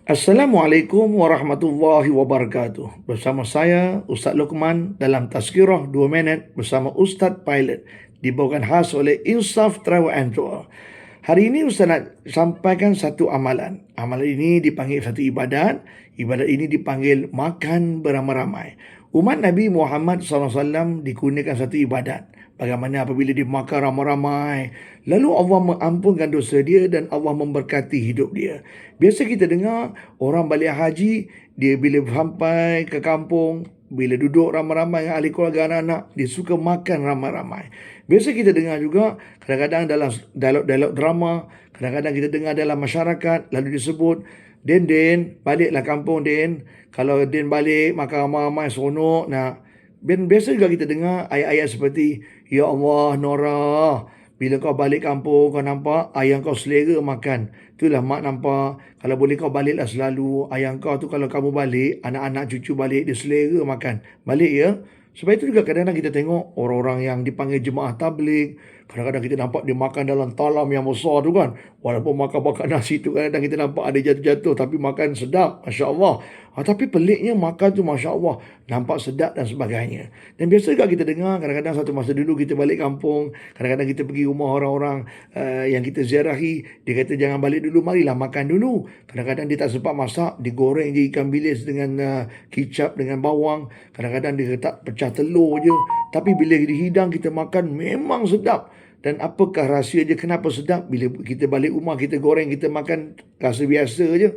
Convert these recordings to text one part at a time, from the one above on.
Assalamualaikum warahmatullahi wabarakatuh. Bersama saya Ustaz Luqman dalam Tazkirah 2 minit bersama Ustaz Pilot, dibawakan khas oleh Insaf Travel and Tour. Hari ini Ustaz nak sampaikan satu amalan. Amalan ini dipanggil satu ibadat. Ibadat ini dipanggil makan beramai-ramai. Umat Nabi Muhammad SAW dikurniakan satu ibadat. Bagaimana apabila dia makan ramai-ramai, lalu Allah mengampunkan dosa dia dan Allah memberkati hidup dia. Biasa kita dengar orang balik haji, dia bila sampai ke kampung, bila duduk ramai-ramai dengan ahli keluarga anak-anak, dia suka makan ramai-ramai. Biasa kita dengar juga, kadang-kadang dalam dialog-dialog drama, kadang-kadang kita dengar dalam masyarakat, lalu disebut, Den, baliklah kampung Den. Kalau Den balik, makan ramai-ramai, seronok nak. Dan biasa juga kita dengar ayat-ayat seperti, Ya Allah, Nora, bila kau balik kampung, kau nampak ayah kau selera makan. Itulah mak nampak. Kalau boleh kau baliklah selalu. Ayah kau tu kalau kamu balik, anak-anak cucu balik, dia selera makan. Balik ya. Sebab itu juga kadang-kadang kita tengok orang-orang yang dipanggil jemaah tabligh. Kadang-kadang kita nampak dia makan dalam talam yang besar tu kan. Walaupun makan nasi tu kadang-kadang kita nampak ada jatuh-jatuh. Tapi makan sedap. Masya Allah. Tapi peliknya makan tu Masya Allah. Nampak sedap dan sebagainya. Dan biasa juga kita dengar kadang-kadang satu masa dulu kita balik kampung. Kadang-kadang kita pergi rumah orang-orang yang kita ziarahi. Dia kata jangan balik dulu. Marilah makan dulu. Kadang-kadang dia tak sempat masak. Digoreng je ikan bilis dengan kicap dengan bawang. Kadang-kadang dia letak pecah telur je. Tapi bila dihidang kita makan memang sedap. Dan apakah rahsia dia kenapa sedap? Bila kita balik rumah, kita goreng, kita makan rasa biasa je.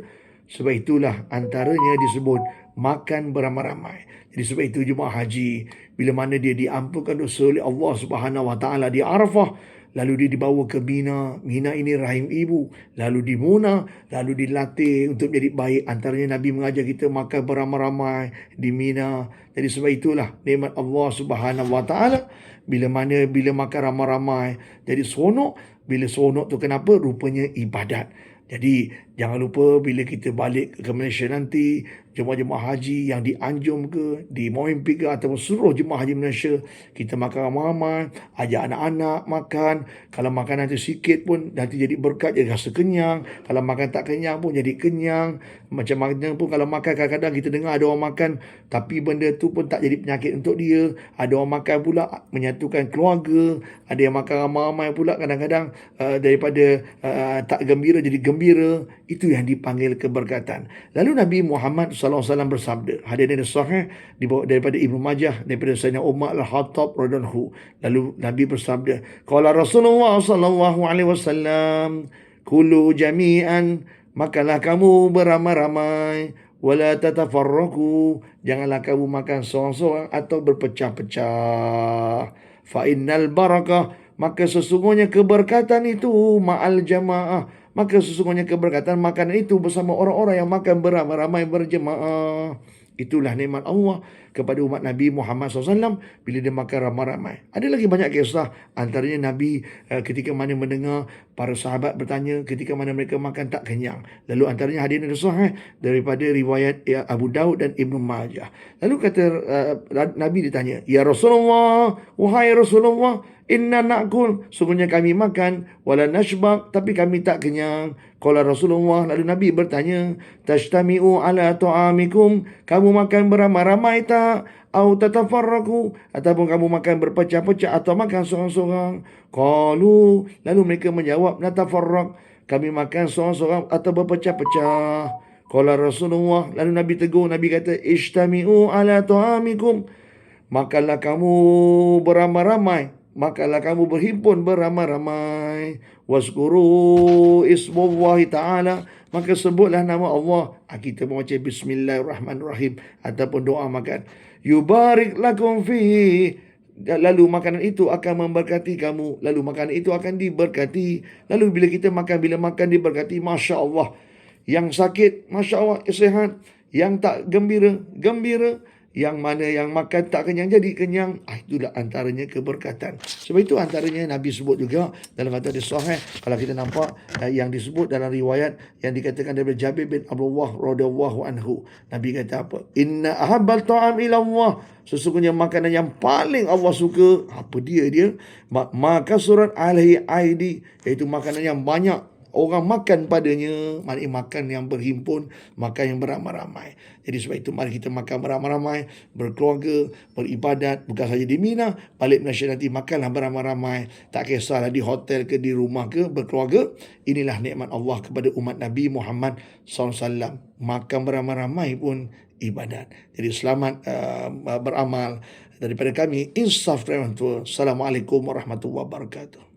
Sebab itulah antaranya disebut makan beramai-ramai. Jadi sebab itu jemaah haji, bila mana dia diampunkan dosa oleh Allah Subhanahu Wa Taala di Arafah, lalu dia dibawa ke Mina. Mina ini rahim ibu. Lalu di Muna, lalu dilatih untuk jadi baik. Antaranya Nabi mengajar kita makan beramai-ramai di Mina. Jadi sebab itulah nikmat Allah Subhanahu Wa Taala. Bila makan ramai-ramai, jadi seronok. Bila seronok tu kenapa? Rupanya ibadat. Jadi jangan lupa bila kita balik ke Malaysia nanti, jemaah-jemaah haji yang di Anjum ke, di Moimpi ke, ataupun seluruh jemaah haji Malaysia, kita makan ramai-ramai, ajak anak-anak makan. Kalau makan nanti sikit pun nanti jadi berkat, jadi rasa kenyang. Kalau makan tak kenyang pun jadi kenyang. Macam mana pun kalau makan, kadang-kadang kita dengar ada orang makan tapi benda tu pun tak jadi penyakit untuk dia. Ada orang makan pula menyatukan keluarga. Ada yang makan ramai-ramai pula kadang-kadang daripada tak gembira jadi gembira. Itu yang dipanggil keberkatan. Lalu Nabi Muhammad SAW bersabda, hadis ini sahih dibawa daripada Ibnu Majah, daripada Sayyidina Umar Al-Khattab radhiyallahu. Lalu Nabi bersabda, qala Rasulullah sallallahu alaihi wasallam, kulu jami'an, makanlah kamu beramai-ramai, wala tatafarraqu, janganlah kamu makan seorang-seorang atau berpecah-pecah. Fa innal barakah, maka sesungguhnya keberkatan itu ma'al jamaah, maka sesungguhnya keberkatan makanan itu bersama orang-orang yang makan beramai-ramai berjemaah. Itulah nikmat Allah kepada umat Nabi Muhammad SAW bila dia makan ramai-ramai. Ada lagi banyak kisah. Antaranya Nabi ketika mana mendengar para sahabat bertanya ketika mana mereka makan tak kenyang. Lalu antaranya hadis ini sahih daripada riwayat Abu Daud dan Ibnu Majah. Lalu kata Nabi ditanya, Ya Rasulullah, wahai Rasulullah, inna na'kul, sungguhnya kami makan, wala nashbak, tapi kami tak kenyang. Qala Rasulullah, lalu Nabi bertanya, tashtami'u ala tu'amikum, kamu makan beramai-ramai tak? Au tatafarraku, ataupun kamu makan berpecah-pecah atau makan seorang-seorang? Qalu, lalu mereka menjawab, natafarrak, kami makan seorang-seorang atau berpecah-pecah. Qala Rasulullah, lalu Nabi tegur, Nabi kata, ishtami'u ala tu'amikum, makanlah kamu beramai-ramai, makanlah kamu berhimpun beramai-ramai. Wazkuru ismullahi ta'ala, maka sebutlah nama Allah. Kita membaca Bismillahirrahmanirrahim ataupun doa makan. Yubarik lakum fihi, lalu makanan itu akan memberkati kamu. Lalu makanan itu akan diberkati. Lalu bila kita makan, bila makan diberkati, Masya Allah. Yang sakit, Masya Allah, sihat. Yang tak gembira, gembira. Yang mana yang makan tak kenyang jadi kenyang. Itulah antaranya keberkatan. Sebab itu antaranya Nabi sebut juga dalam hadis sahih. Kalau kita nampak yang disebut dalam riwayat yang dikatakan daripada Jabir bin Abdullah radhiyallahu anhu. Nabi kata apa? Inna ahabbal ta'am ila Allah. Sesungguhnya makanan yang paling Allah suka, apa dia? Maka surat alaihi aidi, iaitu makanan yang banyak orang makan padanya, mari makan yang berhimpun, makan yang beramai-ramai. Jadi sebab itu mari kita makan beramai-ramai, berkeluarga, beribadat, bukan saja di Mina, balik Malaysia nanti makanlah beramai-ramai, tak kisahlah di hotel ke di rumah ke, berkeluarga. Inilah nikmat Allah kepada umat Nabi Muhammad SAW. Makan beramai-ramai pun ibadat. Jadi selamat beramal daripada kami Insaf Travel Tour. Assalamualaikum warahmatullahi wabarakatuh.